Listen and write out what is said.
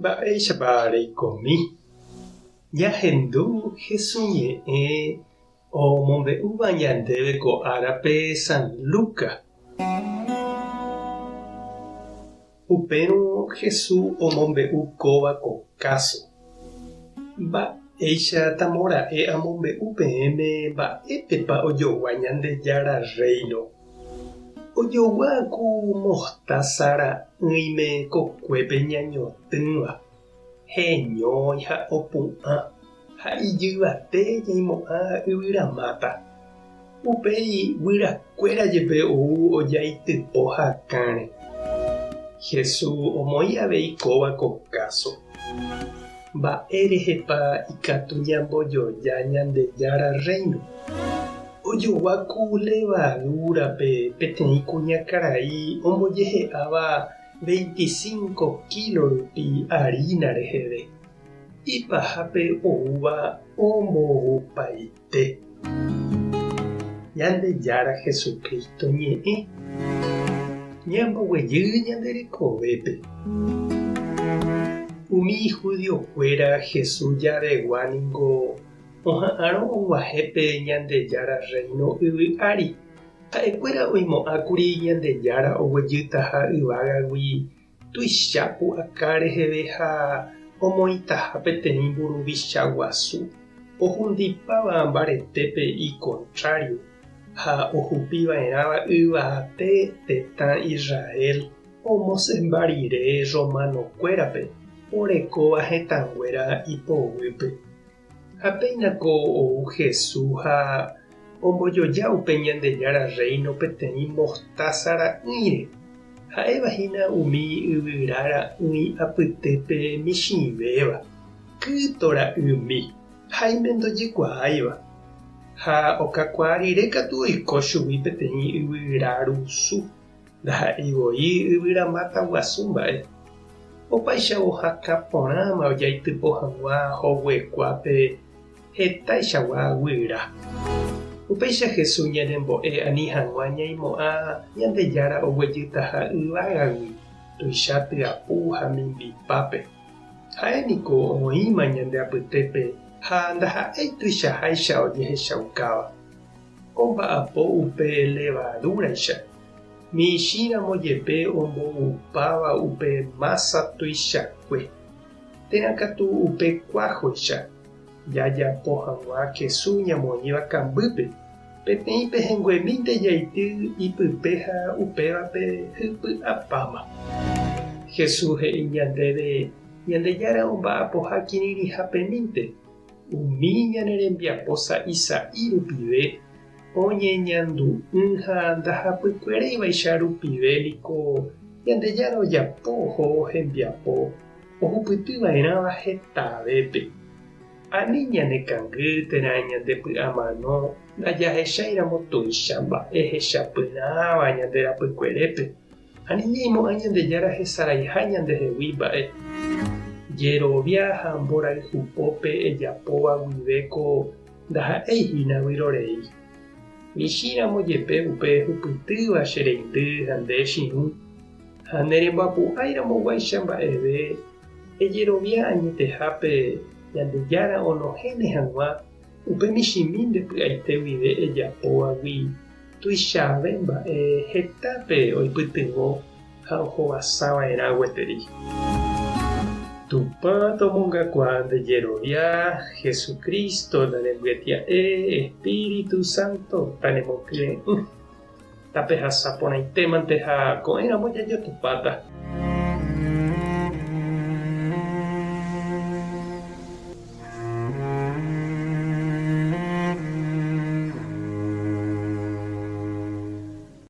mba'éichapa reikomi. Jahendu hesuñe'ẽ omombe'úva ñandéve ko árape San Lucas. Upérõ Jesús omombe'u kóva ko káso. Mba'éicha tamora'e amombe'u peẽme mba'épepa ojogua Ñandejára reino. Ojoguáku mostaza ra'ỹime kokuépe ñañotỹva, heñói ha opu'ã ha ijyvate ñaimo'ã yvyramáta. Upéi guyrakuéra jepe ou ojaitypo hakãre. Jesús omoi avei kóva ko káso. Mba'e rehepa ikatu ñambojoja Ñandejára reino. Ojoguáku levadúrape peteĩ kuñakarai ombojehe'áva 25 kilos rupi harina reheve. Ipahápe oúva ombohupaite. Ñandejára Jesucristo ñe'ẽ ñamboguejy ñanderekovépe. Umi judiokuéra Jesús jaregua niko oha'ãrõ og̃uahẽpe Ñandejára reino yvy ári. Ha'ekuéra oimo'ãkuri Ñandejára oguejýtaha yvágagui tuicha pu'aka reheve ha omoĩtaha peteĩ mburuvicha guasu. Ohundipáva mbaretépe icontrário ha ohupiva'erãva yvate tetã Israel omosẽmba rire romanokuérape orekóva hetãnguéra ipovýpe. Ha péinako ou Jesús ha ombojoja upe Ñandejára reino peteĩ mostaza ra'ỹire. Ha'evahína umi yvyra ra'ỹi apytépe michĩvéva, kyto ra'ymi ha imendojekuaáiva. Ha okakuaa rire katu oiko chugui peteĩ yvyra rusu, ndaha'eivoi yvyramáta guasu mba'e. Opaicha ohaka porãma ojaitypo hag̃ua hoguekuápe hetaichagua guyra. Upéicha Jesús ñanembo'e ani hag̃ua ñaimo'ã Ñandejára oguejýtaha yvágagui tuicha tyapu ha mimbipápe. Ha'éniko oĩma ñande apytépe ha ndaha'éi tuichaháicha ojehechaukáva. Omba'apo upe levadúraicha. Michĩramo jepe omboupáva upe masa tuichakue. Te'ãkatu upe kuáhoicha. Jajapo hag̃ua Jesús ñamoĩva kambýpe. Peteĩ pehẽnguemínte jaity ipype ha upévape hypy'apáma. Jesús he'i ñandéve Ñandejára omba'apo ha kirirĩhapemínte. Umi ñane rembiapo sa'isai rupive oñeñandu'y ha ndahapykuereivaicha rupive niko Ñandejára ojapo oho hembiapo ohupytyva'erãva hetavépe. Ani ñanekangy térã ñandepy'amano ndajahechairamo tuicha mba'ehechapyrãva ñanderapykuerépe. Ani ñaimo'ã Ñandejára hesaraiha ñandehegui mba'e. Jerovia ha mborayhupópe ejapóva guivéko ndaha'éihína vyrorei. Michĩramo jepe upe hupytýva che reindy ha nde chi'ũ ha neremboapu'ãiramoguáicha mba'eve ejerovia añetehápe Ñandejára onohéne hag̃ua upe michĩmínte py'aite guive ejapóvagui tuichave mba'e hetápe oipytyvõ ha ohovasava'erã gueteri. Tupã tomongakua nde jerovia Jesucristo ndanembyatia'e Espíritu Santo tanemokyre'ỹ. Tape hasaporãitémante ha ko'ẽramo jajotupáta.